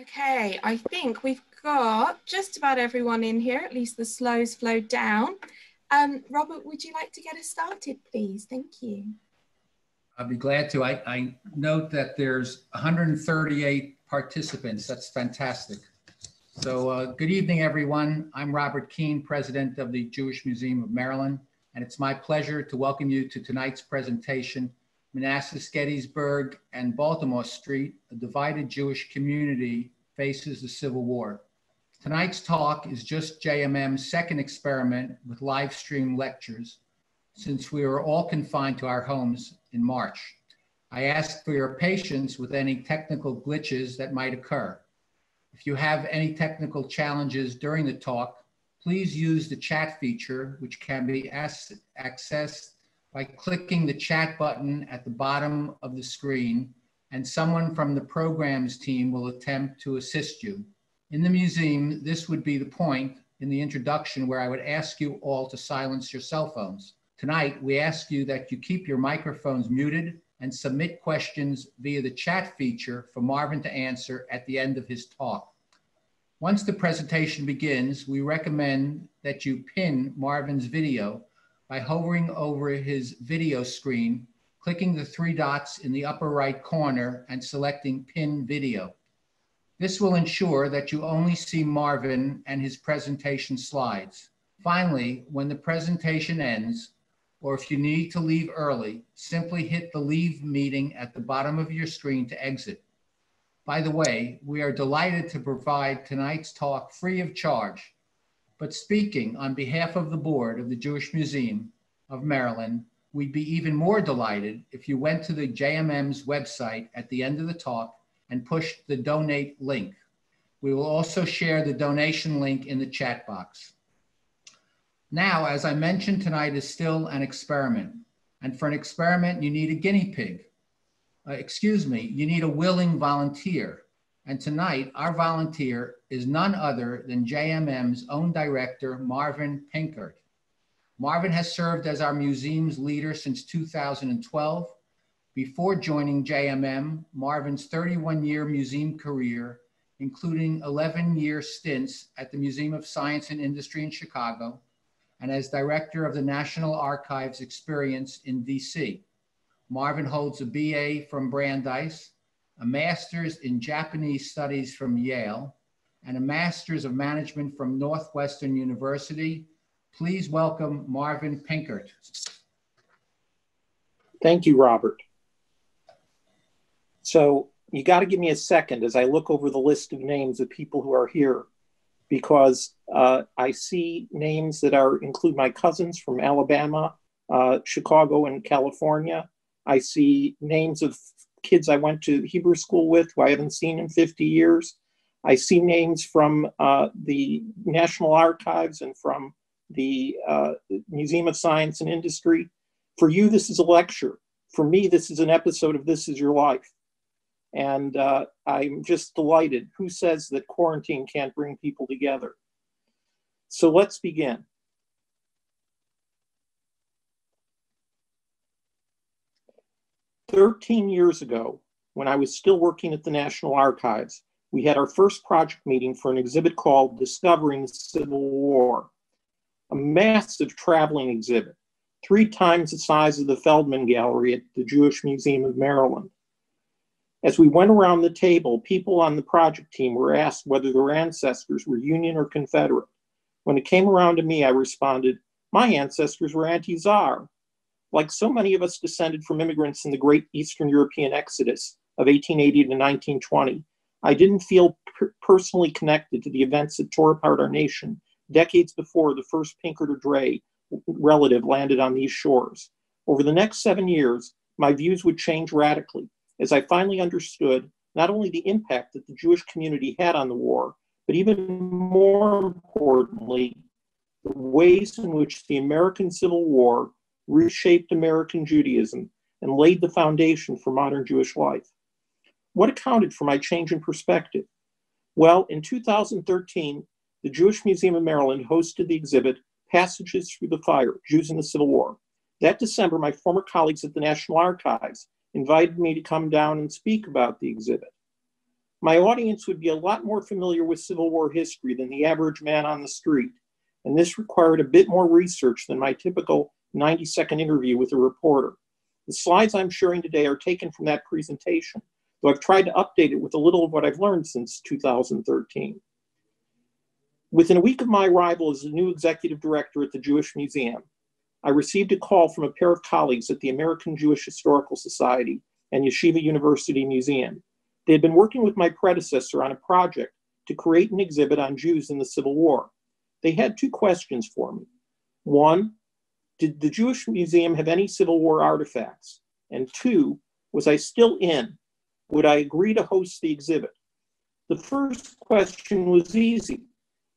Okay, I think we've got just about everyone in here, at least the slows flowed down. Robert, would you like to get us started, please? Thank you. I'd be glad to. I note that there's 138 participants. That's fantastic. So good evening, everyone. I'm Robert Keene, president of the Jewish Museum of Maryland, and it's my pleasure to welcome you to tonight's presentation, Manassas, Gettysburg, and Baltimore Street, a divided Jewish community faces the Civil War. Tonight's talk is just JMM's second experiment with live stream lectures, since we were all confined to our homes in March. I ask for your patience with any technical glitches that might occur. If you have any technical challenges during the talk, please use the chat feature, which can be accessed by clicking the chat button at the bottom of the screen, and someone from the programs team will attempt to assist you. In the museum, this would be the point in the introduction where I would ask you all to silence your cell phones. Tonight, we ask you that you keep your microphones muted and submit questions via the chat feature for Marvin to answer at the end of his talk. Once the presentation begins, we recommend that you pin Marvin's video by hovering over his video screen, clicking the three dots in the upper right corner and selecting Pin Video. This will ensure that you only see Marvin and his presentation slides. Finally, when the presentation ends, or if you need to leave early, simply hit the Leave Meeting at the bottom of your screen to exit. By the way, we are delighted to provide tonight's talk free of charge. But speaking on behalf of the board of the Jewish Museum of Maryland, we'd be even more delighted if you went to the JMM's website at the end of the talk and pushed the donate link. We will also share the donation link in the chat box. Now, as I mentioned, tonight is still an experiment. And for an experiment, you need a guinea pig. You need a willing volunteer. And tonight, our volunteer is none other than JMM's own director, Marvin Pinkert. Marvin has served as our museum's leader since 2012. Before joining JMM, Marvin's 31-year museum career, including 11-year stints at the Museum of Science and Industry in Chicago, and as director of the National Archives experience in DC. Marvin holds a BA from Brandeis, a master's in Japanese studies from Yale, and a master's of management from Northwestern University. Please welcome Marvin Pinkert. Thank you, Robert. So you got to give me a second as I look over the list of names of people who are here, because I see names that include my cousins from Alabama, Chicago, and California. I see names of kids I went to Hebrew school with who I haven't seen in 50 years. I see names from the National Archives and from the Museum of Science and Industry. For you, this is a lecture. For me, this is an episode of This Is Your Life. And I'm just delighted. Who says that quarantine can't bring people together? So let's begin. "13 years ago, when I was still working at the National Archives, we had our first project meeting for an exhibit called Discovering the Civil War, a massive traveling exhibit, 3 times the size of the Feldman Gallery at the Jewish Museum of Maryland. As we went around the table, people on the project team were asked whether their ancestors were Union or Confederate. When it came around to me, I responded, my ancestors were anti-Tsar. Like so many of us descended from immigrants in the great Eastern European exodus of 1880 to 1920, I didn't feel personally connected to the events that tore apart our nation decades before the first Pinkert or Dre relative landed on these shores. Over the next 7 years, my views would change radically as I finally understood not only the impact that the Jewish community had on the war, but even more importantly, the ways in which the American Civil War reshaped American Judaism and laid the foundation for modern Jewish life. What accounted for my change in perspective? Well, in 2013, the Jewish Museum of Maryland hosted the exhibit Passages Through the Fire, Jews in the Civil War. That December, my former colleagues at the National Archives invited me to come down and speak about the exhibit. My audience would be a lot more familiar with Civil War history than the average man on the street, and this required a bit more research than my typical 90-second interview with a reporter. The slides I'm sharing today are taken from that presentation, though I've tried to update it with a little of what I've learned since 2013. Within a week of my arrival as the new executive director at the Jewish Museum, I received a call from a pair of colleagues at the American Jewish Historical Society and Yeshiva University Museum. They had been working with my predecessor on a project to create an exhibit on Jews in the Civil War. They had two questions for me. One, did the Jewish Museum have any Civil War artifacts? And two, was I still in? Would I agree to host the exhibit? The first question was easy.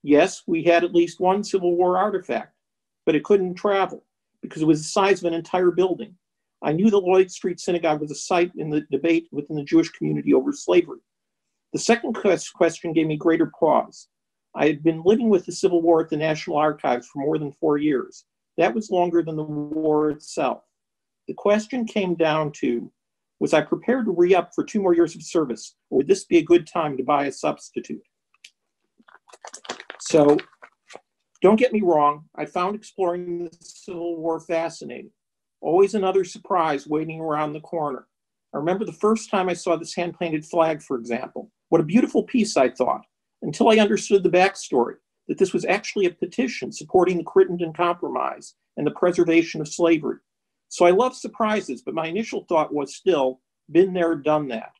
Yes, we had at least one Civil War artifact, but it couldn't travel because it was the size of an entire building. I knew the Lloyd Street Synagogue was a site in the debate within the Jewish community over slavery. The second question gave me greater pause. I had been living with the Civil War at the National Archives for more than 4 years. That was longer than the war itself. The question came down to, was I prepared to re-up for 2 more years of service, or would this be a good time to buy a substitute? So, don't get me wrong, I found exploring the Civil War fascinating. Always another surprise waiting around the corner. I remember the first time I saw this hand-painted flag, for example. What a beautiful piece, I thought, until I understood the backstory, that this was actually a petition supporting the Crittenden Compromise and the preservation of slavery. So I love surprises, but my initial thought was still, been there, done that.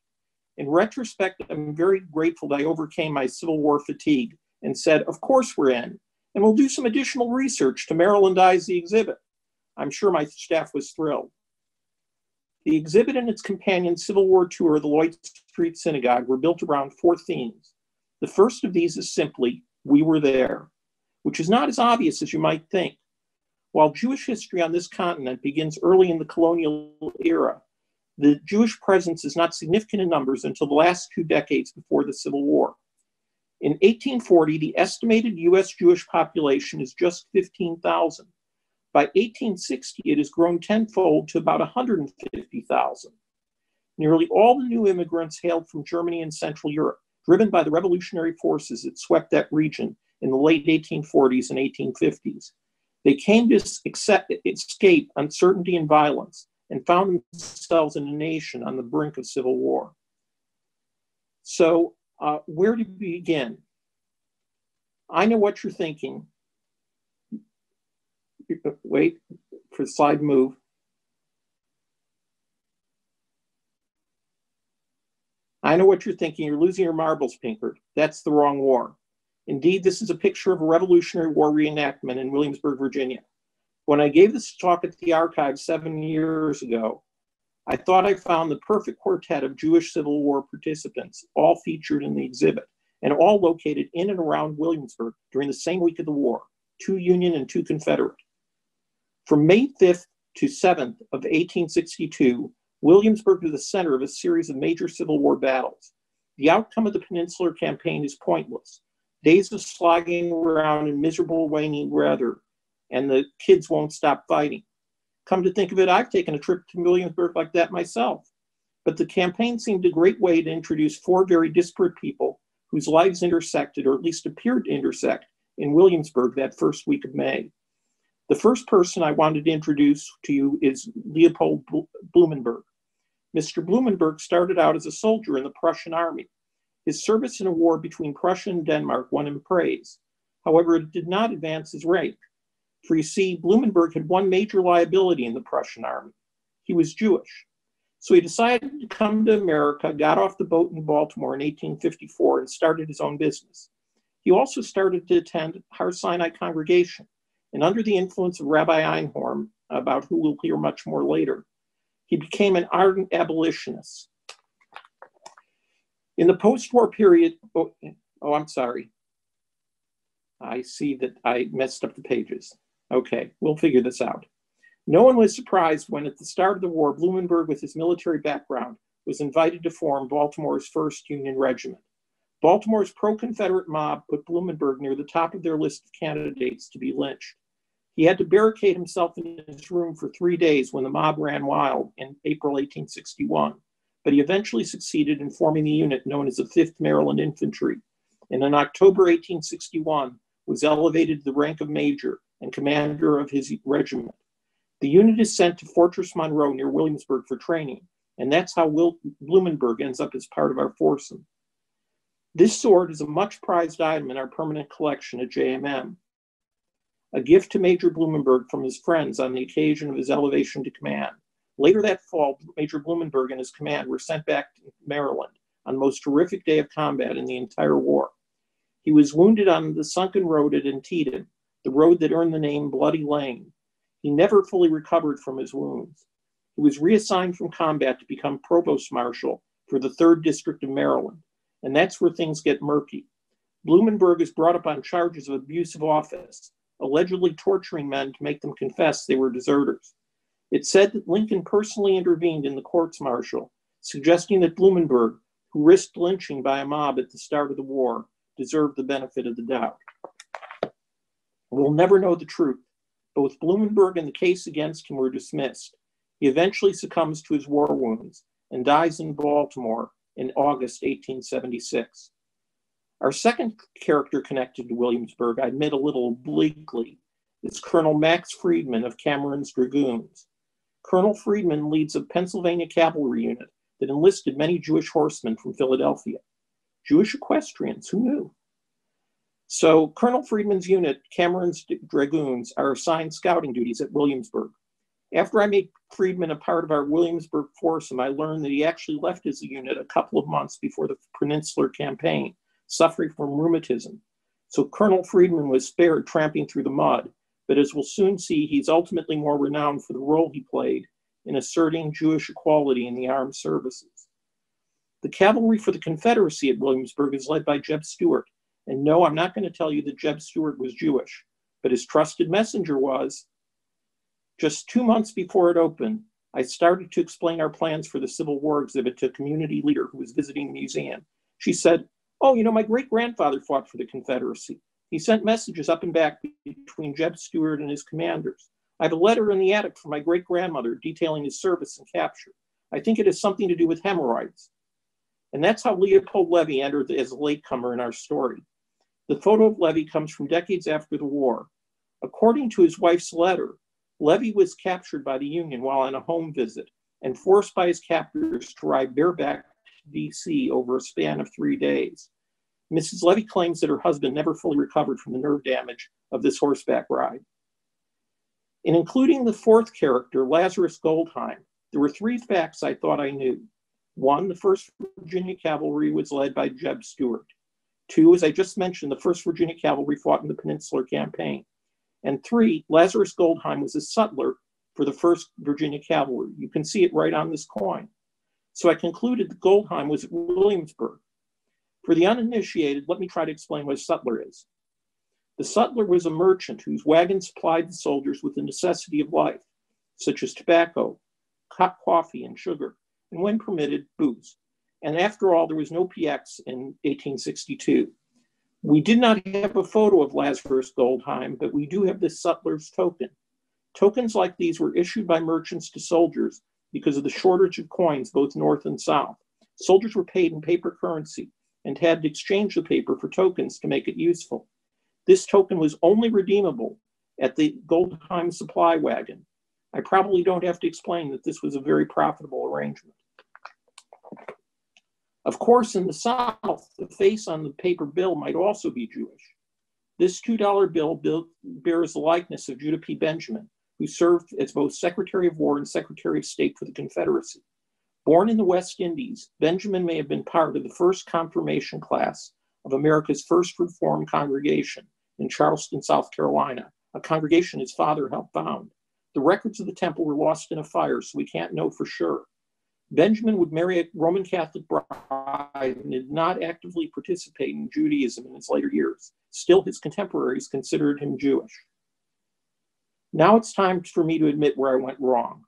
In retrospect, I'm very grateful that I overcame my Civil War fatigue and said, of course we're in, and we'll do some additional research to Marylandize the exhibit. I'm sure my staff was thrilled. The exhibit and its companion Civil War tour of the Lloyd Street Synagogue were built around 4 themes. The first of these is simply, we were there, which is not as obvious as you might think. While Jewish history on this continent begins early in the colonial era, the Jewish presence is not significant in numbers until the last 2 decades before the Civil War. In 1840, the estimated US Jewish population is just 15,000. By 1860, it has grown tenfold to about 150,000. Nearly all the new immigrants hailed from Germany and Central Europe, driven by the revolutionary forces that swept that region in the late 1840s and 1850s. They came to escape uncertainty and violence and found themselves in a nation on the brink of civil war. So where to begin? I know what you're thinking. Wait for the slide to move. I know what you're thinking. You're losing your marbles, Pinkert. That's the wrong war. Indeed, this is a picture of a Revolutionary War reenactment in Williamsburg, Virginia. When I gave this talk at the archives 7 years ago, I thought I found the perfect quartet of Jewish Civil War participants, all featured in the exhibit, and all located in and around Williamsburg during the same week of the war, 2 Union and 2 Confederate. From May 5th to 7th of 1862, Williamsburg was the center of a series of major Civil War battles. The outcome of the Peninsular Campaign is pointless. Days of slogging around in miserable rainy weather, and the kids won't stop fighting. Come to think of it, I've taken a trip to Williamsburg like that myself. But the campaign seemed a great way to introduce 4 very disparate people whose lives intersected, or at least appeared to intersect, in Williamsburg that first week of May. The first person I wanted to introduce to you is Leopold BLUMENBERG. Mr. BLUMENBERG started out as a soldier in the Prussian army. His service in a war between Prussia and Denmark won him praise. However, it did not advance his rank. For you see, BLUMENBERG had one major liability in the Prussian army. He was Jewish. So he decided to come to America, got off the boat in Baltimore in 1854, and started his own business. He also started to attend Har Sinai congregation, and under the influence of Rabbi EINHORN, about who we'll hear much more later, he became an ardent abolitionist. In the post-war period, I'm sorry. I see that I messed up the pages. Okay, we'll figure this out. No one was surprised when at the start of the war, BLUMENBERG, with his military background, was invited to form Baltimore's 1st Union Regiment. Baltimore's pro-Confederate mob put BLUMENBERG near the top of their list of candidates to be lynched. He had to barricade himself in his room for 3 days when the mob ran wild in April 1861. but he eventually succeeded in forming the unit known as the 5th Maryland Infantry, and in October 1861 was elevated to the rank of major and commander of his regiment. The unit is sent to Fortress Monroe near Williamsburg for training, and that's how Blumenberg ends up as part of our foursome. This sword is a much prized item in our permanent collection at JMM, a gift to Major Blumenberg from his friends on the occasion of his elevation to command. Later that fall, Major Blumenberg and his command were sent back to Maryland on the most horrific day of combat in the entire war. He was wounded on the sunken road at Antietam, the road that earned the name Bloody Lane. He never fully recovered from his wounds. He was reassigned from combat to become provost marshal for the 3rd District of Maryland, and that's where things get murky. Blumenberg is brought up on charges of abuse of office, allegedly torturing men to make them confess they were deserters. It's said that Lincoln personally intervened in the courts-martial, suggesting that Blumenberg, who risked lynching by a mob at the start of the war, deserved the benefit of the doubt. We'll never know the truth. Both Blumenberg and the case against him were dismissed. He eventually succumbs to his war wounds and dies in Baltimore in August 1876. Our second character connected to Williamsburg, I admit a little obliquely, is Colonel Max Friedman of Cameron's Dragoons. Colonel Friedman leads a Pennsylvania cavalry unit that enlisted many Jewish horsemen from Philadelphia. Jewish equestrians, who knew? So Colonel Friedman's unit, Cameron's Dragoons, are assigned scouting duties at Williamsburg. After I made Friedman a part of our Williamsburg foursome, I learned that he actually left his unit a couple of months before the Peninsular Campaign, suffering from rheumatism. So Colonel Friedman was spared tramping through the mud, but as we'll soon see, he's ultimately more renowned for the role he played in asserting Jewish equality in the armed services. The cavalry for the Confederacy at Williamsburg is led by Jeb Stuart. And no, I'm not going to tell you that Jeb Stuart was Jewish, but his trusted messenger was. Just 2 months before it opened, I started to explain our plans for the Civil War exhibit to a community leader who was visiting the museum. She said, "Oh, you know, my great-grandfather fought for the Confederacy. He sent messages up and back between Jeb Stuart and his commanders. I have a letter in the attic from my great-grandmother detailing his service and capture. I think it has something to do with hemorrhoids." And that's how Leopold Levy entered as a latecomer in our story. The photo of Levy comes from decades after the war. According to his wife's letter, Levy was captured by the Union while on a home visit and forced by his captors to ride bareback to D.C. over a span of 3 days. Mrs. Levy claims that her husband never fully recovered from the nerve damage of this horseback ride. In including the fourth character, Lazarus Goldheim, there were 3 facts I thought I knew. 1, the 1st Virginia Cavalry was led by Jeb Stuart. 2, as I just mentioned, the 1st Virginia Cavalry fought in the Peninsular Campaign. And 3, Lazarus Goldheim was a sutler for the 1st Virginia Cavalry. You can see it right on this coin. So I concluded that Goldheim was at Williamsburg. For the uninitiated, let me try to explain what a sutler is. The sutler was a merchant whose wagon supplied the soldiers with the necessity of life, such as tobacco, hot coffee, and sugar, and when permitted, booze. And after all, there was no PX in 1862. We did not have a photo of Lazarus Goldheim, but we do have this sutler's token. Tokens like these were issued by merchants to soldiers because of the shortage of coins both north and south. Soldiers were paid in paper currency and had to exchange the paper for tokens to make it useful. This token was only redeemable at the Goldheim supply wagon. I probably don't have to explain that this was a very profitable arrangement. Of course, in the South, the face on the paper bill might also be Jewish. This $2 bill bears the likeness of Judah P. Benjamin, who served as both Secretary of War and Secretary of State for the Confederacy. Born in the West Indies, Benjamin may have been part of the first confirmation class of America's first Reformed congregation in Charleston, South Carolina, a congregation his father helped found. The records of the temple were lost in a fire, so we can't know for sure. Benjamin would marry a Roman Catholic bride and did not actively participate in Judaism in his later years. Still, his contemporaries considered him Jewish. Now it's time for me to admit where I went wrong.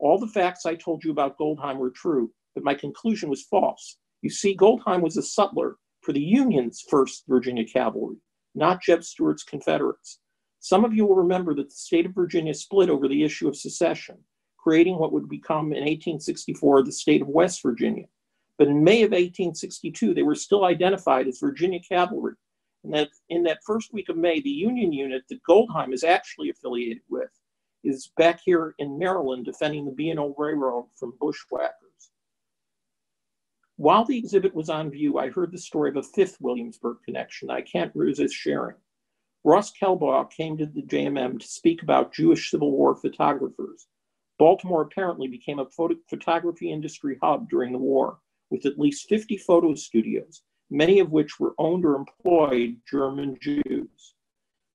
All the facts I told you about Goldheim were true, but my conclusion was false. You see, Goldheim was a sutler for the Union's 1st Virginia Cavalry, not Jeb Stuart's Confederates. Some of you will remember that the state of Virginia split over the issue of secession. creating what would become in 1864 the state of West Virginia. But in May of 1862, they were still identified as Virginia Cavalry. And that in that first week of May, the Union unit that GOLDHEIM is actually affiliated with is back here in Maryland defending the B&O Railroad from bushwhackers. While the exhibit was on view, I heard the story of a fifth Williamsburg connection I can't resist sharing. Ross Kelbaugh came to the JMM to speak about Jewish Civil War photographers. Baltimore apparently became a photography industry hub during the war, with at least 50 photo studios, many of which were owned or employed German Jews.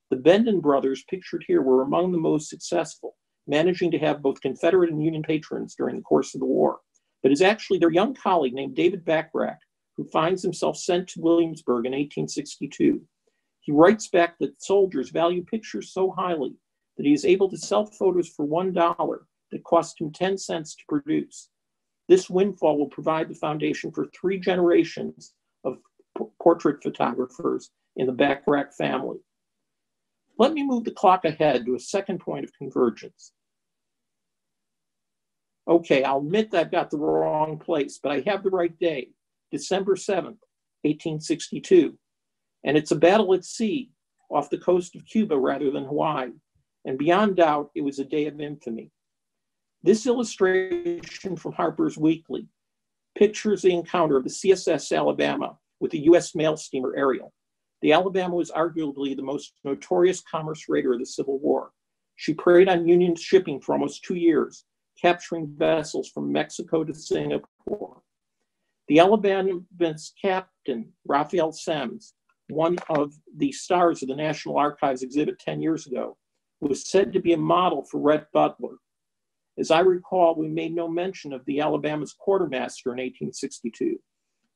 The BENDANN brothers pictured here were among the most successful, managing to have both Confederate and Union patrons during the course of the war. But it's actually their young colleague named David Backrack who finds himself sent to Williamsburg in 1862. He writes back that soldiers value pictures so highly that he is able to sell photos for $1 that cost him 10 cents to produce. This windfall will provide the foundation for 3 generations of portrait photographers in the Backrack family. Let me move the clock ahead to a second point of convergence. Okay, I'll admit that I've got the wrong place, but I have the right day, December 7th, 1862. And it's a battle at sea off the coast of Cuba rather than Hawaii. And beyond doubt, it was a day of infamy. This illustration from Harper's Weekly pictures the encounter of the CSS Alabama with the US mail steamer Ariel. The Alabama was arguably the most notorious commerce raider of the Civil War. She preyed on Union shipping for almost 2 years, capturing vessels from Mexico to Singapore. The Alabama's captain, Raphael Semmes, one of the stars of the National Archives exhibit 10 years ago, was said to be a model for Rhett Butler. As I recall, we made no mention of the Alabama's quartermaster in 1862,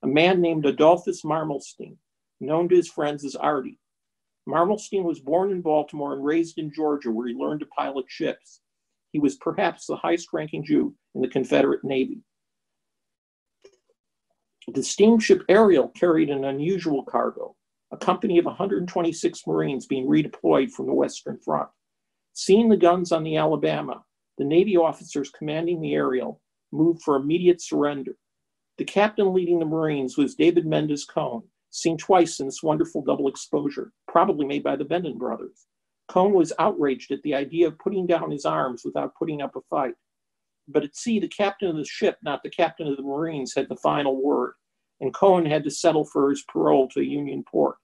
a man named Adolphus Marmelstein, known to his friends as Artie. Marmelstein was born in Baltimore and raised in Georgia, where he learned to pilot ships. He was perhaps the highest-ranking Jew in the Confederate Navy. The steamship Ariel carried an unusual cargo, a company of 126 Marines being redeployed from the Western Front. Seeing the guns on the Alabama, the Navy officers commanding the Ariel moved for immediate surrender. The captain leading the Marines was David Mendes Cohen, seen twice in this wonderful double exposure, probably made by the BENDANN brothers. Cohen was outraged at the idea of putting down his arms without putting up a fight. But at sea, the captain of the ship, not the captain of the Marines, had the final word, and Cohen had to settle for his parole to a Union port.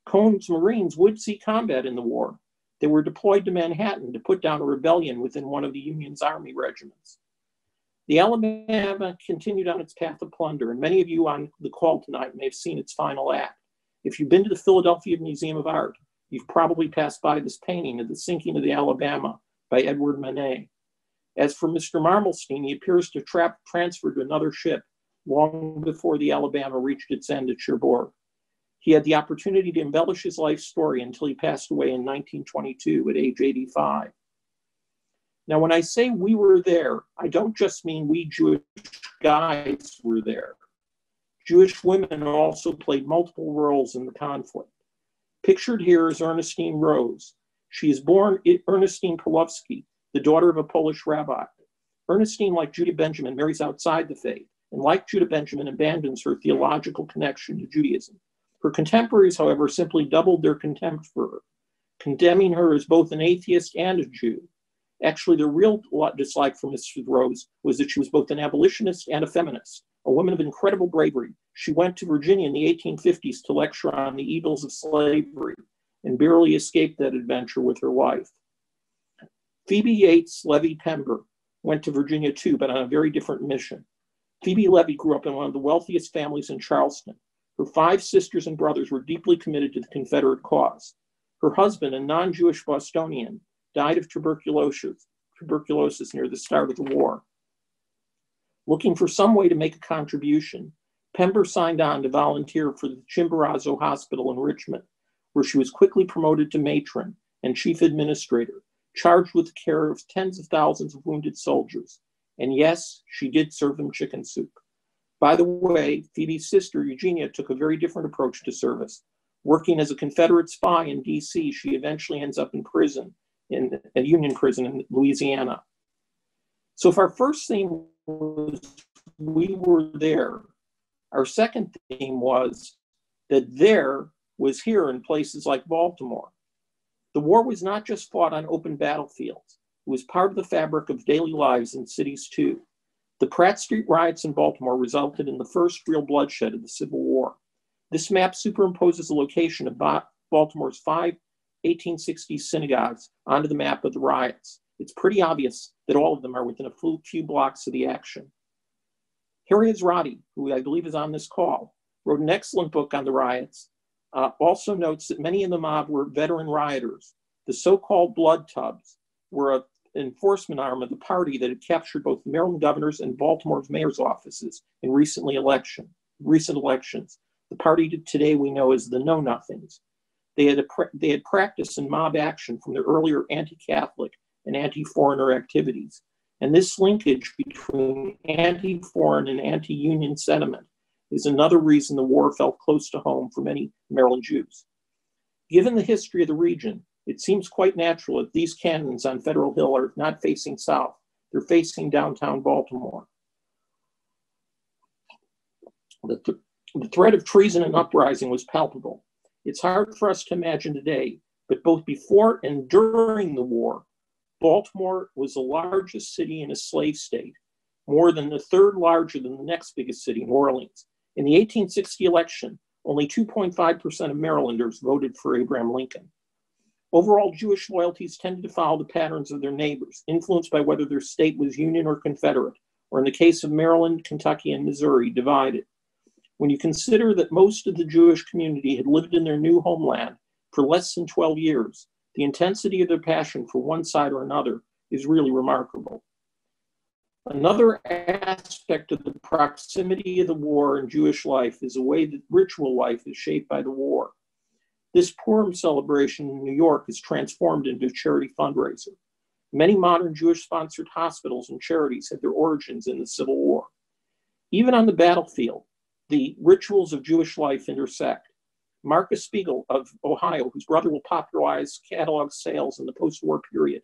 Cohen's Marines would see combat in the war. They were deployed to Manhattan to put down a rebellion within one of the Union's army regiments. The Alabama continued on its path of plunder, and many of you on the call tonight may have seen its final act. If you've been to the Philadelphia Museum of Art, you've probably passed by this painting of the sinking of the Alabama by Edward Manet. As for Mr. Marmelstein, he appears to have transferred to another ship long before the Alabama reached its end at Cherbourg. He had the opportunity to embellish his life story until he passed away in 1922 at age 85. Now, when I say we were there, I don't just mean we Jewish guys were there. Jewish women also played multiple roles in the conflict. Pictured here is Ernestine Rose. She is born Ernestine Pawlowski, the daughter of a Polish rabbi. Ernestine, like Judah Benjamin, marries outside the faith, and like Judah Benjamin, abandons her theological connection to Judaism. Her contemporaries, however, simply doubled their contempt for her, condemning her as both an atheist and a Jew. Actually, the real dislike for Mrs. Rose was that she was both an abolitionist and a feminist, a woman of incredible bravery. She went to Virginia in the 1850s to lecture on the evils of slavery and barely escaped that adventure with her wife. Phoebe Yates Levy Pember went to Virginia too, but on a very different mission. Phoebe Levy grew up in one of the wealthiest families in Charleston. Her 5 sisters and brothers were deeply committed to the Confederate cause. Her husband, a non-Jewish Bostonian, died of tuberculosis near the start of the war. Looking for some way to make a contribution, Pember signed on to volunteer for the Chimborazo Hospital in Richmond, where she was quickly promoted to matron and chief administrator, charged with the care of tens of thousands of wounded soldiers. And yes, she did serve them chicken soup. By the way, Phoebe's sister, Eugenia, took a very different approach to service. Working as a Confederate spy in DC, she eventually ends up in prison, in a Union prison in Louisiana. So if our first theme was we were there, our second theme was that there was here in places like Baltimore. The war was not just fought on open battlefields. It was part of the fabric of daily lives in cities too. The Pratt Street riots in Baltimore resulted in the first real bloodshed of the Civil War. This map superimposes the location of Baltimore's 5 1860s synagogues onto the map of the riots. It's pretty obvious that all of them are within a few blocks of the action. Harry Ezrati, who I believe is on this call, wrote an excellent book on the riots, also notes that many in the mob were veteran rioters. The so-called blood tubs were an enforcement arm of the party that had captured both the Maryland governor's and Baltimore's mayor's offices in recent elections. The party today we know as the Know Nothings. They had practiced in mob action from their earlier anti-Catholic and anti-foreigner activities. And this linkage between anti-foreign and anti-union sentiment is another reason the war felt close to home for many Maryland Jews. Given the history of the region, it seems quite natural that these cannons on Federal Hill are not facing south, they're facing downtown Baltimore. The threat of treason and uprising was palpable. It's hard for us to imagine today, but both before and during the war, Baltimore was the largest city in a slave state, more than the third larger than the next biggest city, New Orleans. In the 1860 election, only 2.5% of Marylanders voted for Abraham Lincoln. Overall, Jewish loyalties tended to follow the patterns of their neighbors, influenced by whether their state was Union or Confederate, or in the case of Maryland, Kentucky, and Missouri, divided. When you consider that most of the Jewish community had lived in their new homeland for less than 12 years, the intensity of their passion for one side or another is really remarkable. Another aspect of the proximity of the war in Jewish life is the way that ritual life is shaped by the war. This Purim celebration in New York is transformed into a charity fundraiser. Many modern Jewish-sponsored hospitals and charities had their origins in the Civil War. Even on the battlefield, the rituals of Jewish life intersect. Marcus Spiegel of Ohio, whose brother will popularize catalog sales in the post-war period,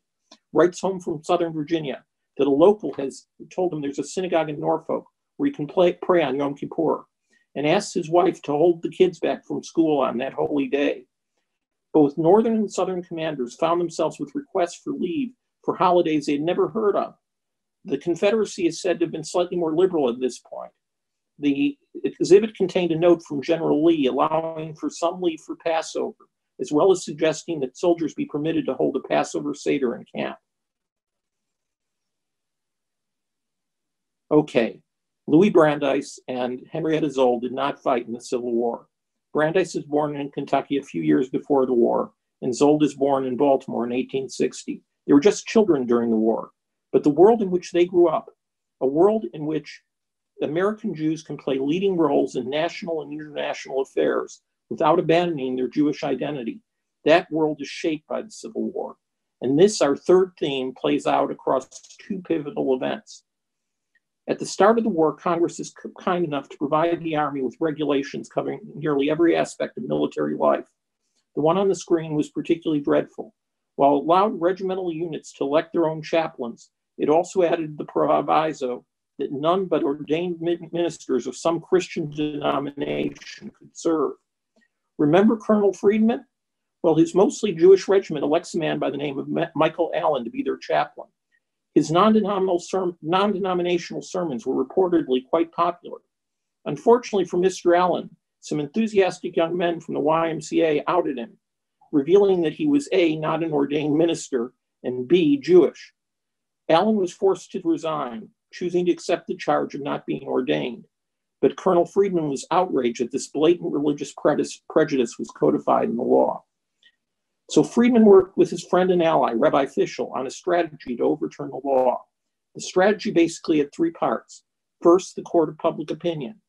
writes home from Southern Virginia that a local has told him there's a synagogue in Norfolk where he can pray on Yom Kippur, and asks his wife to hold the kids back from school on that holy day. Both Northern and Southern commanders found themselves with requests for leave for holidays they'd never heard of. The Confederacy is said to have been slightly more liberal at this point. The exhibit contained a note from General Lee allowing for some leave for Passover, as well as suggesting that soldiers be permitted to hold a Passover Seder in camp. Okay, Louis Brandeis and Henrietta Szold did not fight in the Civil War. Brandeis was born in Kentucky a few years before the war, and Szold was born in Baltimore in 1860. They were just children during the war, but the world in which they grew up, a world in which American Jews can play leading roles in national and international affairs without abandoning their Jewish identity. That world is shaped by the Civil War. And this, our third theme, plays out across two pivotal events. At the start of the war, Congress is kind enough to provide the Army with regulations covering nearly every aspect of military life. The one on the screen was particularly dreadful. While it allowed regimental units to elect their own chaplains, it also added the proviso that none but ordained ministers of some Christian denomination could serve. Remember Colonel Friedman? Well, his mostly Jewish regiment elects a man by the name of Michael Allen to be their chaplain. His non-denominational sermons were reportedly quite popular. Unfortunately for Mr. Allen, some enthusiastic young men from the YMCA outed him, revealing that he was A, not an ordained minister, and B, Jewish. Allen was forced to resign, choosing to accept the charge of not being ordained. But Colonel Friedman was outraged that this blatant religious prejudice was codified in the law. So Friedman worked with his friend and ally, Rabbi Fischel, on a strategy to overturn the law. The strategy basically had three parts. First, the court of public opinion.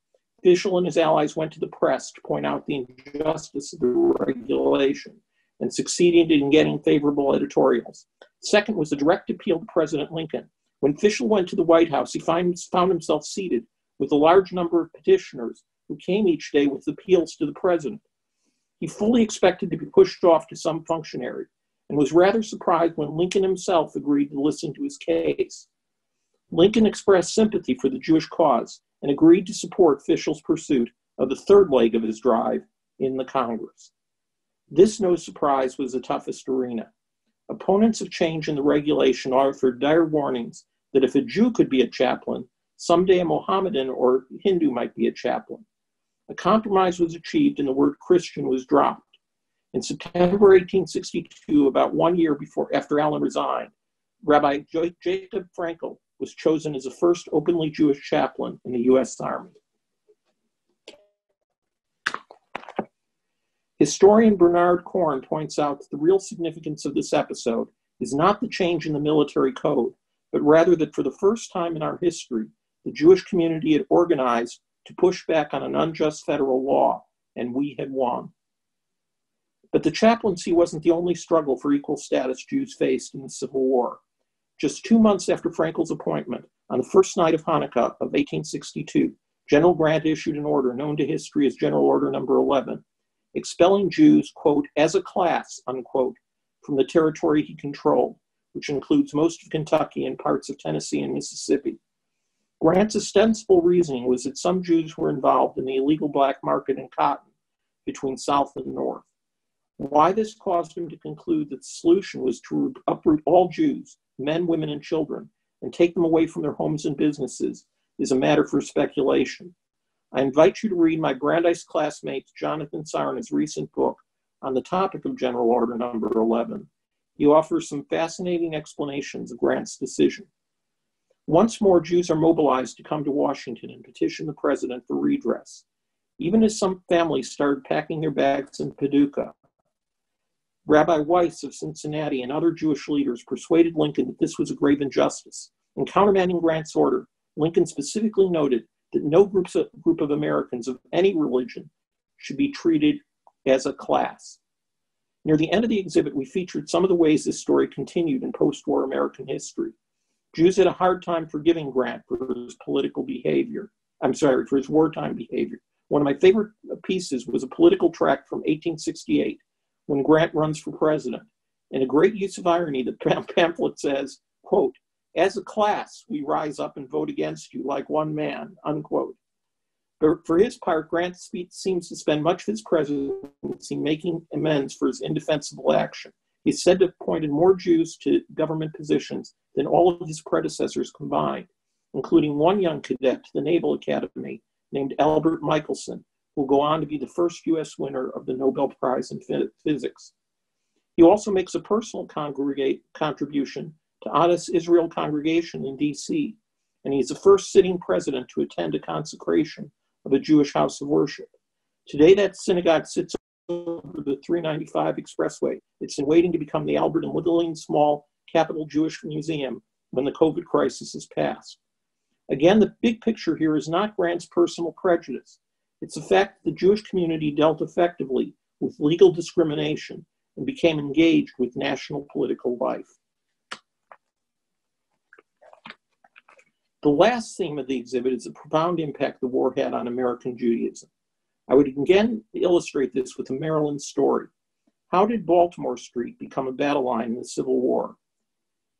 Fischel and his allies went to the press to point out the injustice of the regulation and succeeded in getting favorable editorials. Second was the direct appeal to President Lincoln. When Fischel went to the White House, he found himself seated with a large number of petitioners who came each day with appeals to the president. He fully expected to be pushed off to some functionary and was rather surprised when Lincoln himself agreed to listen to his case. Lincoln expressed sympathy for the Jewish cause and agreed to support Fischel's pursuit of the third leg of his drive in the Congress. This, no surprise, was the toughest arena. Opponents of change in the regulation offered dire warnings that if a Jew could be a chaplain, someday a Mohammedan or Hindu might be a chaplain. A compromise was achieved and the word Christian was dropped. In September 1862, about 1 year after Allen resigned, Rabbi Jacob Frankel was chosen as the first openly Jewish chaplain in the U.S. Army. Historian Bernard Korn points out that the real significance of this episode is not the change in the military code, but rather that for the first time in our history, the Jewish community had organized to push back on an unjust federal law, and we had won. But the chaplaincy wasn't the only struggle for equal status Jews faced in the Civil War. Just 2 months after Frankel's appointment, on the first night of Hanukkah of 1862, General Grant issued an order known to history as General Order Number 11, expelling Jews, quote, as a class, unquote, from the territory he controlled, which includes most of Kentucky and parts of Tennessee and Mississippi. Grant's ostensible reasoning was that some Jews were involved in the illegal black market in cotton between South and North. Why this caused him to conclude that the solution was to uproot all Jews, men, women, and children, and take them away from their homes and businesses is a matter for speculation. I invite you to read my Brandeis classmate Jonathan Sarna's recent book on the topic of General Order Number 11. He offers some fascinating explanations of Grant's decision. Once more, Jews are mobilized to come to Washington and petition the president for redress, even as some families started packing their bags in Paducah. Rabbi Weiss of Cincinnati and other Jewish leaders persuaded Lincoln that this was a grave injustice. In countermanding Grant's order, Lincoln specifically noted that no group of Americans of any religion should be treated as a class. Near the end of the exhibit, we featured some of the ways this story continued in post-war American history. Jews had a hard time forgiving Grant for his political behavior. For his wartime behavior. One of my favorite pieces was a political tract from 1868 when Grant runs for president. In a great use of irony, the pamphlet says, quote, as a class, we rise up and vote against you like one man, unquote. But for his part, Grant seems to spend much of his presidency making amends for his indefensible action. He's said to have appointed more Jews to government positions than all of his predecessors combined, including one young cadet to the Naval Academy named Albert Michelson, who will go on to be the first U.S. winner of the Nobel Prize in Physics. He also makes a personal contribution to Adas Israel Congregation in D.C., and he's the first sitting president to attend a consecration of a Jewish house of worship. Today, that synagogue sits over the 395 expressway. It's in waiting to become the Albert and Little Small Capital Jewish Museum when the COVID crisis is passed. Again, the big picture here is not Grant's personal prejudice. It's the fact that the Jewish community dealt effectively with legal discrimination and became engaged with national political life. The last theme of the exhibit is the profound impact the war had on American Judaism. I would again illustrate this with a Maryland story. How did Baltimore Street become a battle line in the Civil War?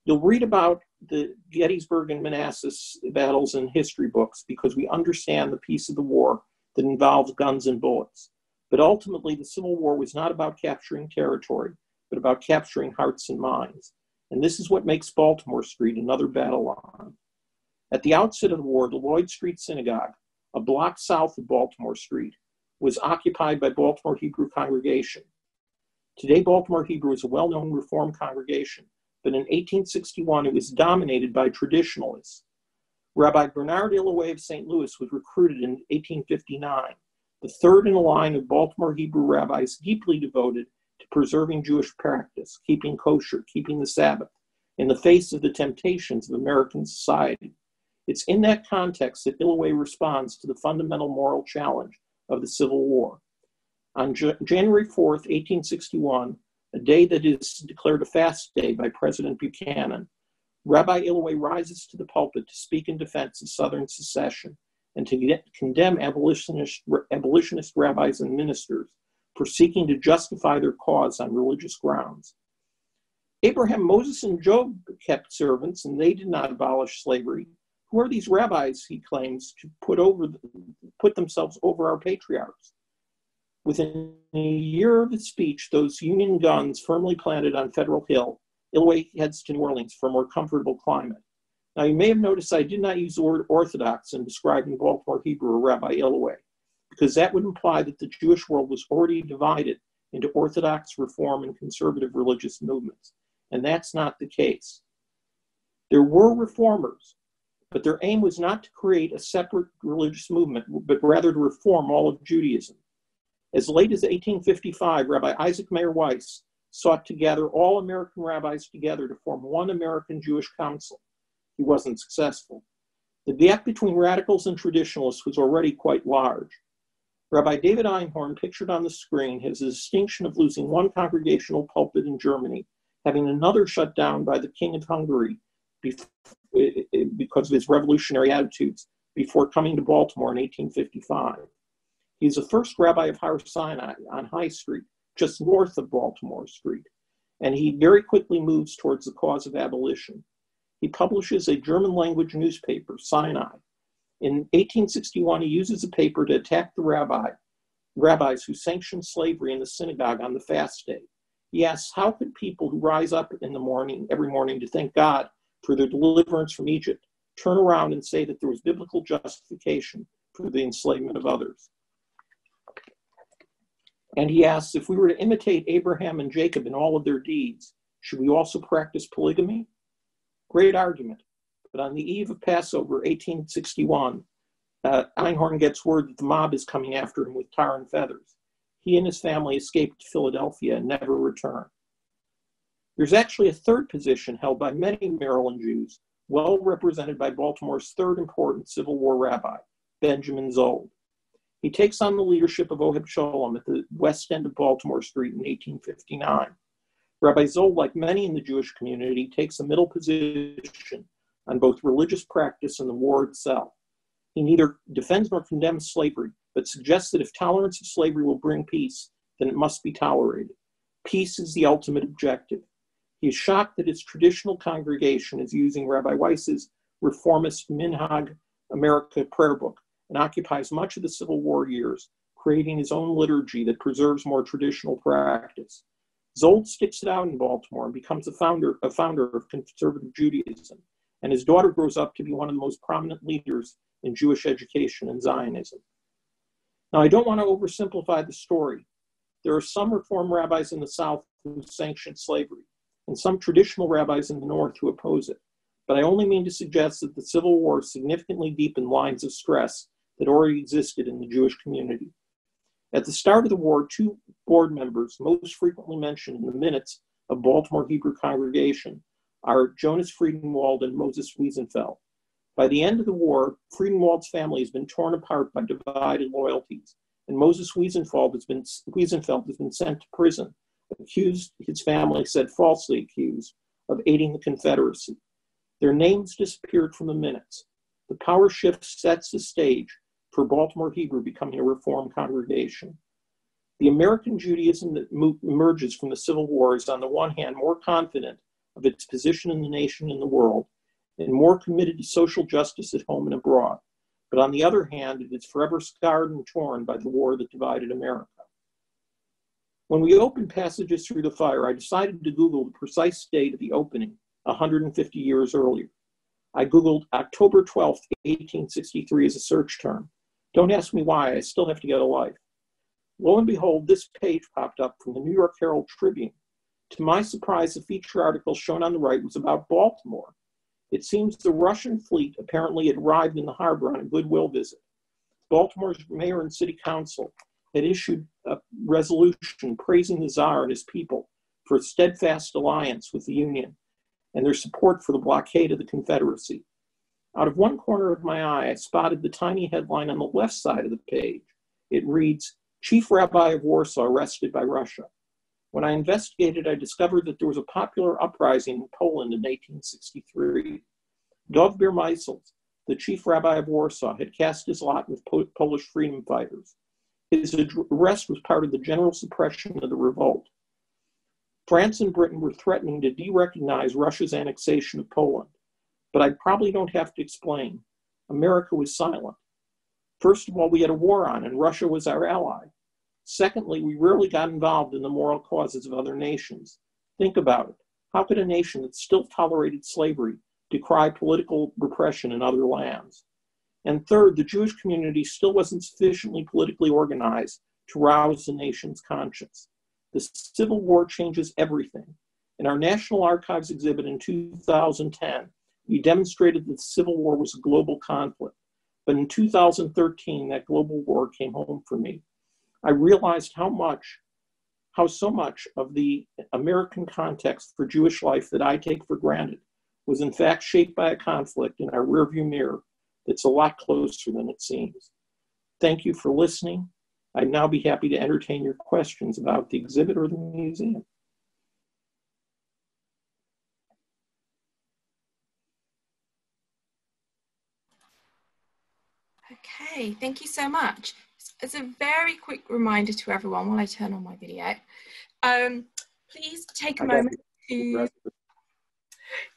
You'll read about the Gettysburg and Manassas battles in history books because we understand the piece of the war that involves guns and bullets. But ultimately, the Civil War was not about capturing territory, but about capturing hearts and minds. And this is what makes Baltimore Street another battle line. At the outset of the war, the Lloyd Street Synagogue, a block south of Baltimore Street, was occupied by Baltimore Hebrew congregation. Today, Baltimore Hebrew is a well-known Reform congregation, but in 1861, it was dominated by traditionalists. Rabbi Bernard Illoway of St. Louis was recruited in 1859, the third in a line of Baltimore Hebrew rabbis deeply devoted to preserving Jewish practice, keeping kosher, keeping the Sabbath, in the face of the temptations of American society. It's in that context that Illoway responds to the fundamental moral challenge of the Civil War. On January 4th, 1861, a day that is declared a fast day by President Buchanan, Rabbi Illoway rises to the pulpit to speak in defense of Southern secession and to condemn abolitionist rabbis and ministers for seeking to justify their cause on religious grounds. Abraham, Moses, and Job kept servants, and they did not abolish slavery. Who are these rabbis, he claims, to put themselves over our patriarchs? Within a year of his speech, those Union guns firmly planted on Federal Hill, ILLOWY heads to New Orleans for a more comfortable climate. Now, you may have noticed I did not use the word Orthodox in describing Baltimore Hebrew or Rabbi ILLOWY, because that would imply that the Jewish world was already divided into Orthodox, Reform, and conservative religious movements. And that's not the case. There were reformers, but their aim was not to create a separate religious movement, but rather to reform all of Judaism. As late as 1855, Rabbi Isaac Mayer Weiss sought to gather all American rabbis together to form one American Jewish council. He wasn't successful. The gap between radicals and traditionalists was already quite large. Rabbi David EINHORN, pictured on the screen, has the distinction of losing one congregational pulpit in Germany, having another shut down by the King of Hungary because of his revolutionary attitudes before coming to Baltimore in 1855. He's the first rabbi of Har Sinai on High Street, just north of Baltimore Street, and he very quickly moves towards the cause of abolition. He publishes a German-language newspaper, Sinai. In 1861, he uses the paper to attack the rabbis who sanctioned slavery in the synagogue on the fast day. He asks, how could people who rise up in the morning, every morning, to thank God for their deliverance from Egypt, turn around and say that there was biblical justification for the enslavement of others? And he asks, if we were to imitate Abraham and Jacob in all of their deeds, should we also practice polygamy? Great argument. But on the eve of Passover, 1861, EINHORN gets word that the mob is coming after him with tar and feathers. He and his family escaped to Philadelphia and never returned. There's actually a third position held by many Maryland Jews, well represented by Baltimore's third important Civil War rabbi, Benjamin SZOLD. He takes on the leadership of Oheb Sholem at the west end of Baltimore Street in 1859. Rabbi SZOLD, like many in the Jewish community, takes a middle position on both religious practice and the war itself. He neither defends nor condemns slavery, but suggests that if tolerance of slavery will bring peace, then it must be tolerated. Peace is the ultimate objective. He is shocked that his traditional congregation is using Rabbi Weiss's reformist Minhag America prayer book and occupies much of the Civil War years, creating his own liturgy that preserves more traditional practice. SZOLD sticks it out in Baltimore and becomes a founder of conservative Judaism, and his daughter grows up to be one of the most prominent leaders in Jewish education and Zionism. Now, I don't want to oversimplify the story. There are some Reform rabbis in the South who sanction slavery, and some traditional rabbis in the North who oppose it. But I only mean to suggest that the Civil War significantly deepened lines of stress that already existed in the Jewish community. At the start of the war, two board members, most frequently mentioned in the minutes of Baltimore Hebrew congregation, are Jonas Friedenwald and Moses Wiesenfeld. By the end of the war, Friedenwald's family has been torn apart by divided loyalties, and Moses Wiesenfeld has been sent to prison, accused, his family said falsely accused, of aiding the Confederacy. Their names disappeared from the minutes. The power shift sets the stage for Baltimore Hebrew becoming a Reform congregation. The American Judaism that emerges from the Civil War is, on the one hand, more confident of its position in the nation and the world, and more committed to social justice at home and abroad. But on the other hand, it is forever scarred and torn by the war that divided America. When we opened Passages Through the Fire, I decided to Google the precise date of the opening 150 years earlier. I Googled October 12th, 1863 as a search term. Don't ask me why, I still have to get a life. Lo and behold, this page popped up from the New York Herald Tribune. To my surprise, the feature article shown on the right was about Baltimore. It seems the Russian fleet apparently had arrived in the harbor on a goodwill visit. Baltimore's mayor and city council had issued a resolution praising the Tsar and his people for a steadfast alliance with the Union and their support for the blockade of the Confederacy. Out of one corner of my eye, I spotted the tiny headline on the left side of the page. It reads, Chief Rabbi of Warsaw arrested by Russia. When I investigated, I discovered that there was a popular uprising in Poland in 1863. Dovbir Meisels, the chief rabbi of Warsaw, had cast his lot with Polish freedom fighters. His arrest was part of the general suppression of the revolt. France and Britain were threatening to de-recognize Russia's annexation of Poland. but I probably don't have to explain. America was silent. First of all, we had a war on, and Russia was our ally. Secondly, we rarely got involved in the moral causes of other nations. Think about it. How could a nation that still tolerated slavery decry political repression in other lands? And third, the Jewish community still wasn't sufficiently politically organized to rouse the nation's conscience. The Civil War changes everything. In our National Archives exhibit in 2010, we demonstrated that the Civil War was a global conflict. But in 2013, that global war came home for me. I realized how so much of the American context for Jewish life that I take for granted was in fact shaped by a conflict in our rearview mirror that's a lot closer than it seems. Thank you for listening. I'd now be happy to entertain your questions about the exhibit or the museum. Okay, thank you so much. As a very quick reminder to everyone while I turn on my video, please take a moment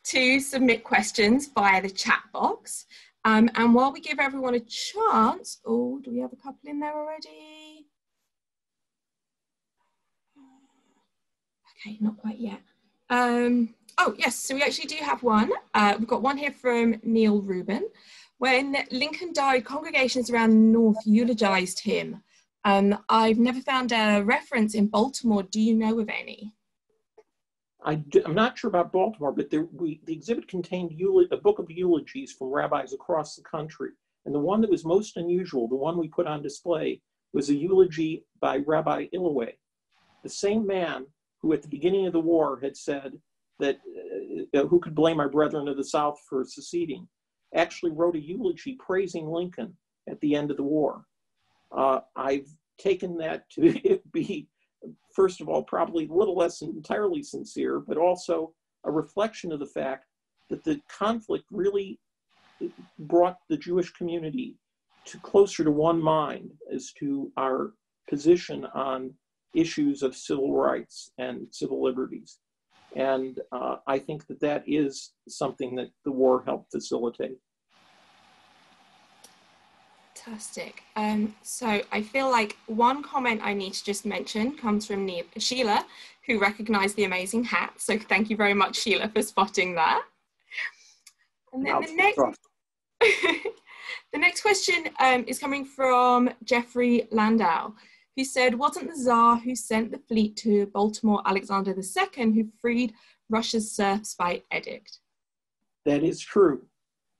to submit questions via the chat box. And while we give everyone a chance, oh, do we have a couple in there already? Okay, not quite yet. Oh, yes, so we actually do have one. We've got one here from Neil Rubin. When Lincoln died, congregations around North eulogized him. I've never found a reference in Baltimore. Do you know of any? I'm not sure about Baltimore, but the exhibit contained a book of eulogies from rabbis across the country. And the one that was most unusual, the one we put on display, was a eulogy by Rabbi ILLOWY, the same man who at the beginning of the war had said that who could blame our brethren of the South for seceding, actually wrote a eulogy praising Lincoln at the end of the war. I've taken that to be, first of all, probably a little less entirely sincere, but also a reflection of the fact that the conflict really brought the Jewish community closer to one mind as to our position on issues of civil rights and civil liberties. And I think that that is something that the war helped facilitate. Fantastic. So I feel like one comment I need to just mention comes from Sheila, who recognized the amazing hat. So thank you very much, Sheila, for spotting that. And then the next question is coming from Jeffrey Landau, who said, wasn't the Tsar who sent the fleet to Baltimore Alexander II who freed Russia's serfs by edict? That is true.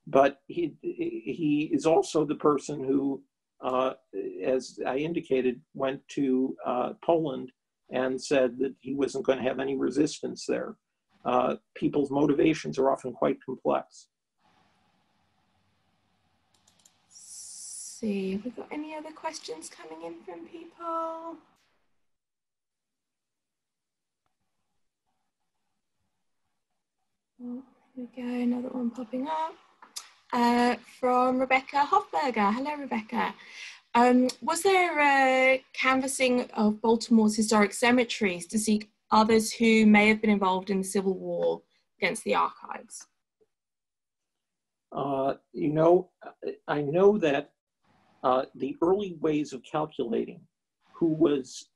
But he is also the person who, as I indicated, went to Poland and said that he wasn't going to have any resistance there. People's motivations are often quite complex. Let's see, have we got any other questions coming in from people? Oh, here we go, another one popping up. From Rebecca Hofberger. Hello, Rebecca. Was there a canvassing of Baltimore's historic cemeteries to seek others who may have been involved in the Civil War against the archives? You know, I know that the early ways of calculating who was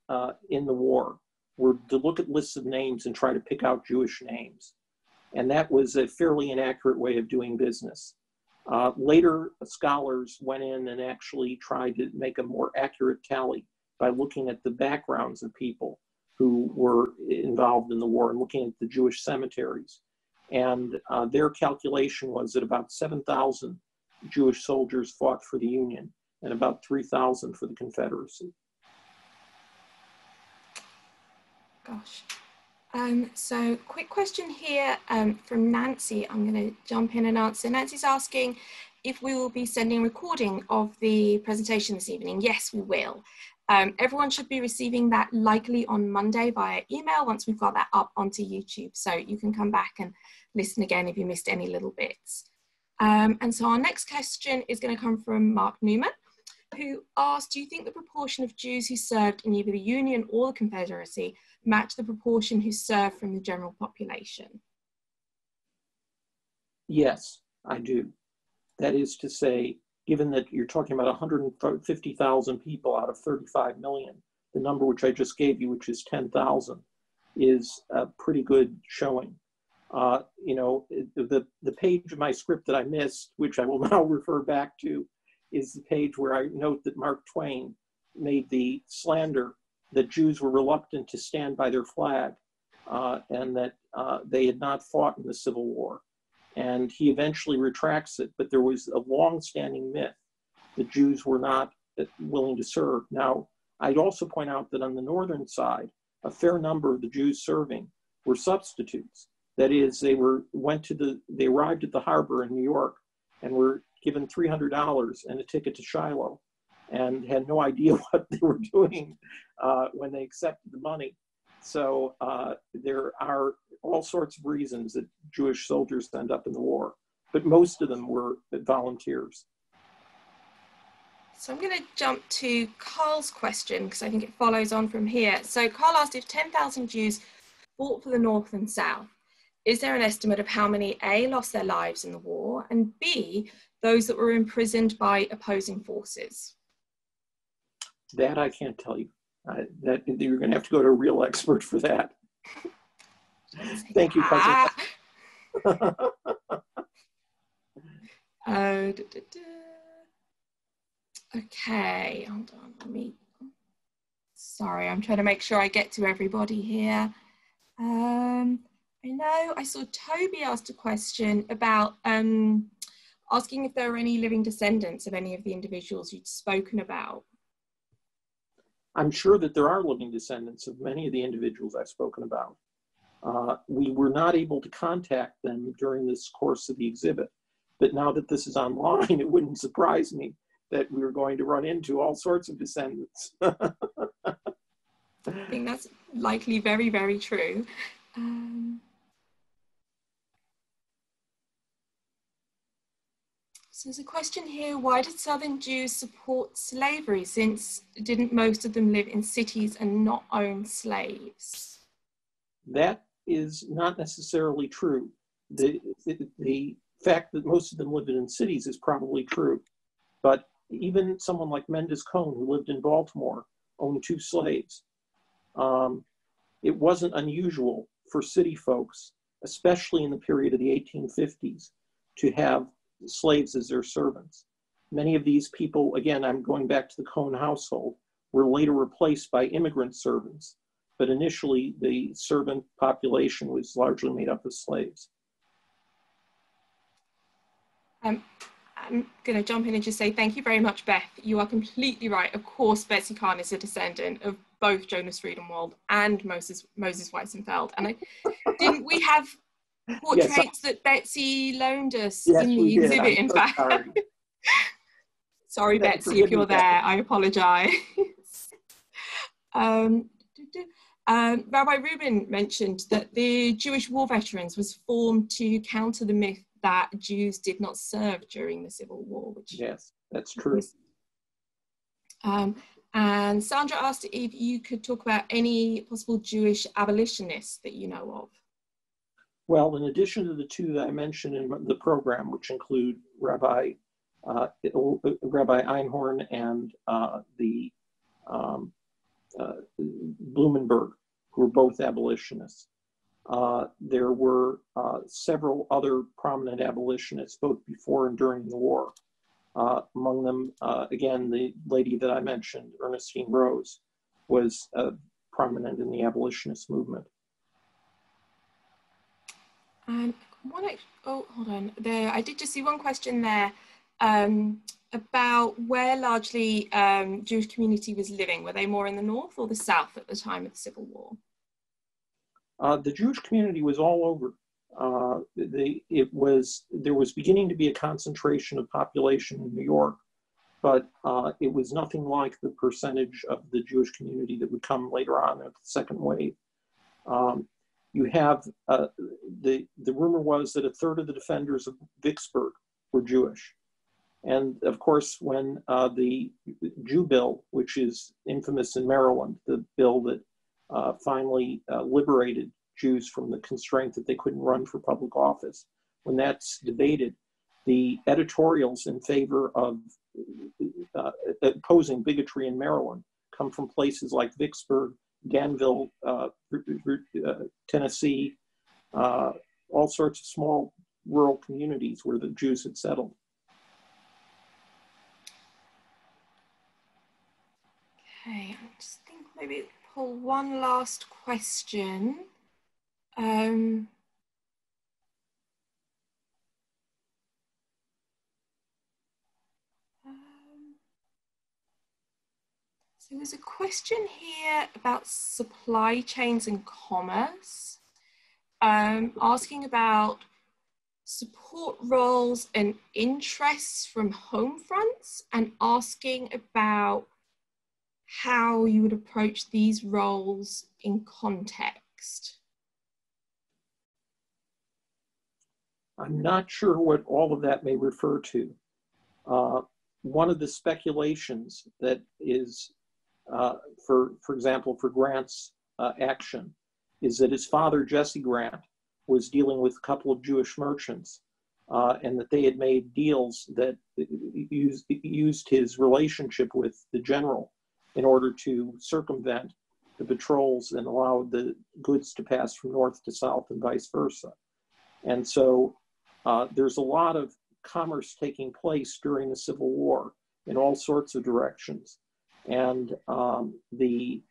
in the war were to look at lists of names and try to pick out Jewish names. And that was a fairly inaccurate way of doing business. Later, scholars went in and actually tried to make a more accurate tally by looking at the backgrounds of people who were involved in the war and looking at the Jewish cemeteries. And their calculation was that about 7,000 Jewish soldiers fought for the Union and about 3,000 for the Confederacy. Gosh. So quick question here from Nancy. I'm going to jump in and answer. Nancy's asking if we will be sending a recording of the presentation this evening. Yes, we will. Everyone should be receiving that likely on Monday via email once we've got that up onto YouTube. So you can come back and listen again if you missed any little bits. And so our next question is going to come from Mark Newman, who asked, do you think the proportion of Jews who served in either the Union or the Confederacy match the proportion who served from the general population? Yes. I do. That is to say, given that you're talking about 150,000 people out of 35 million, the number which I just gave you, which is 10,000, is a pretty good showing. You know, the page of my script that I missed, which I will now refer back to, is the page where I note that Mark Twain made the slander that Jews were reluctant to stand by their flag and that they had not fought in the Civil War. And he eventually retracts it, but there was a long-standing myth that Jews were not willing to serve. Now, I'd also point out that on the northern side, a fair number of the Jews serving were substitutes. That is, they arrived at the harbor in New York and were given $300 and a ticket to Shiloh and had no idea what they were doing when they accepted the money. So there are all sorts of reasons that Jewish soldiers end up in the war, but most of them were volunteers. So I'm going to jump to Carl's question because I think it follows on from here. So Carl asked if 10,000 Jews fought for the North and South, is there an estimate of how many A, lost their lives in the war, and B, those that were imprisoned by opposing forces? That I can't tell you. That you're going to have to go to a real expert for that. Thank you, cousin. Okay, hold on. Sorry, I'm trying to make sure I get to everybody here. I know I saw Toby asked a question about asking if there are any living descendants of any of the individuals you'd spoken about. I'm sure that there are living descendants of many of the individuals I've spoken about. We were not able to contact them during this course of the exhibit, but now that this is online, it wouldn't surprise me that we were going to run into all sorts of descendants. I think that's likely very, very true. So there's a question here, why did Southern Jews support slavery since didn't most of them live in cities and not own slaves? That is not necessarily true. The fact that most of them lived in cities is probably true, but even someone like Mendes Cohen, who lived in Baltimore, owned 2 slaves. It wasn't unusual for city folks, especially in the period of the 1850s, to have slaves as their servants. Many of these people, again, I'm going back to the Cohen household, were later replaced by immigrant servants, but initially the servant population was largely made up of slaves. I'm going to jump in and just say thank you very much, Beth. You are completely right. Of course, Betsy Kahn is a descendant of both Jonas Friedenwald and Moses Weissenfeld. And didn't we have portraits that Betsy loaned us in the exhibit, in fact? Sorry, Betsy, if you're there, I apologize. Rabbi Rubin mentioned that the Jewish war veterans was formed to counter the myth that Jews did not serve during the Civil War. Which yes, that's true. And Sandra asked if you could talk about any possible Jewish abolitionists that you know of. Well, in addition to the 2 that I mentioned in the program, which include Rabbi EINHORN and the BLUMENBERG, who were both abolitionists. There were several other prominent abolitionists, both before and during the war. Among them, again, the lady that I mentioned, Ernestine Rose, was prominent in the abolitionist movement. And hold on. I did just see one question there about where largely Jewish community was living. Were they more in the north or the south at the time of the Civil War? The Jewish community was all over. There was beginning to be a concentration of population in New York, but it was nothing like the percentage of the Jewish community that would come later on at the second wave. You have, the rumor was that 1/3 of the defenders of Vicksburg were Jewish. And of course, when the Jew bill, which is infamous in Maryland, the bill that finally liberated Jews from the constraint that they couldn't run for public office, when that's debated, the editorials in favor of opposing bigotry in Maryland come from places like Vicksburg, Danville, Tennessee, all sorts of small rural communities where the Jews had settled. Okay, I just think maybe pull one last question. So there's a question here about supply chains and commerce, asking about support roles and interests from home fronts, and asking about how you would approach these roles in context. I'm not sure what all of that may refer to. One of the speculations that is, for example, for Grant's action, is that his father, Jesse Grant, was dealing with a couple of Jewish merchants, and that they had made deals that used his relationship with the general in order to circumvent the patrols and allow the goods to pass from north to south and vice versa. And so there's a lot of commerce taking place during the Civil War in all sorts of directions. And the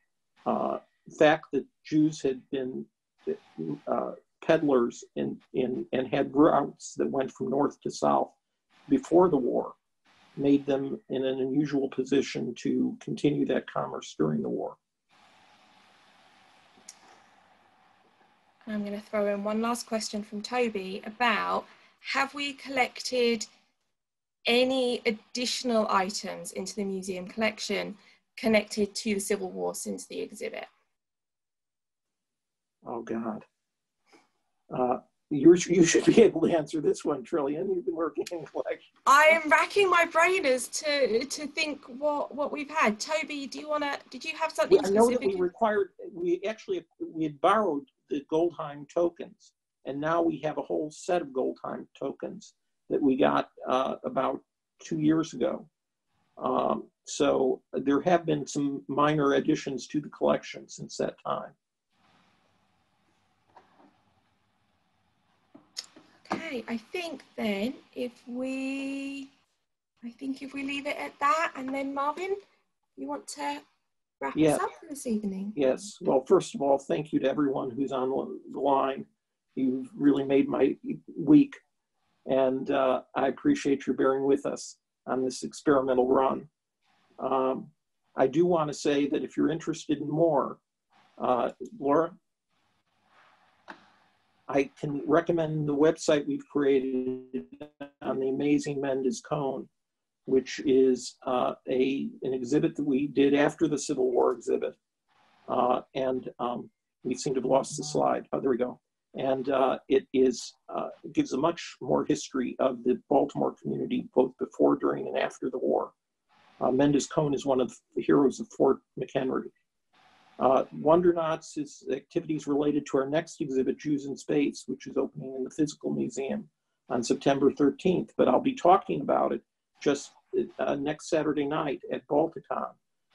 fact that Jews had been peddlers and had routes that went from north to south before the war made them in an unusual position to continue that commerce during the war. I'm going to throw in one last question from Toby about, have we collected any additional items into the museum collection connected to the Civil War since the exhibit? Oh God. You should be able to answer this one, Trillian. You've been working in collection. I am racking my brain as to think what we've had. Toby, do you want to? Did you have something specific? I know that we had borrowed the GOLDHEIM tokens, and now we have a whole set of GOLDHEIM tokens that we got about 2 years ago. So there have been some minor additions to the collection since that time. Okay, I think then if we leave it at that, and then Marvin, you want to wrap us up for this evening? Yes. Well, first of all, thank you to everyone who's on the line. You've really made my week, and I appreciate your bearing with us on this experimental run. I do want to say that if you're interested in more, Laura, I can recommend the website we've created on the amazing Mendes Cohen, which is an exhibit that we did after the Civil War exhibit. We seem to have lost the slide. Oh, there we go. And it gives a much more history of the Baltimore community, both before, during, and after the war. Mendes Cohen is one of the heroes of Fort McHenry. Wondernauts is activities related to our next exhibit, Jews in Space, which is opening in the Physical Museum on September 13th. But I'll be talking about it just next Saturday night at Balticon.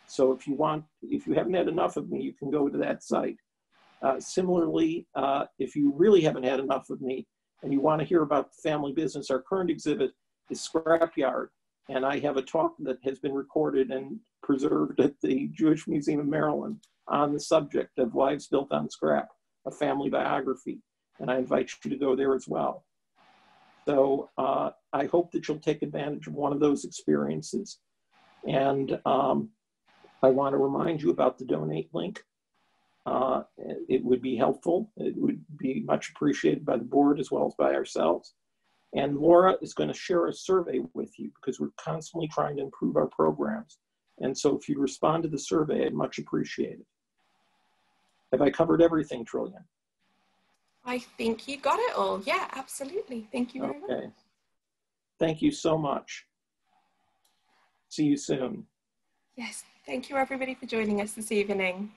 So if you haven't had enough of me, you can go to that site. Similarly, if you really haven't had enough of me and you want to hear about the family business, our current exhibit is Scrapyard. And I have a talk that has been recorded and preserved at the Jewish Museum of Maryland on the subject of Lives Built on Scrap, a family biography. And I invite you to go there as well. So I hope that you'll take advantage of one of those experiences. And I want to remind you about the donate link. It would be helpful. It would be much appreciated by the board as well as by ourselves. And Laura is going to share a survey with you because we're constantly trying to improve our programs. And so if you respond to the survey, I'd much appreciate it. Have I covered everything, Trillian? I think you got it all. Yeah, absolutely. Thank you very much. Thank you so much. See you soon. Yes, thank you everybody for joining us this evening.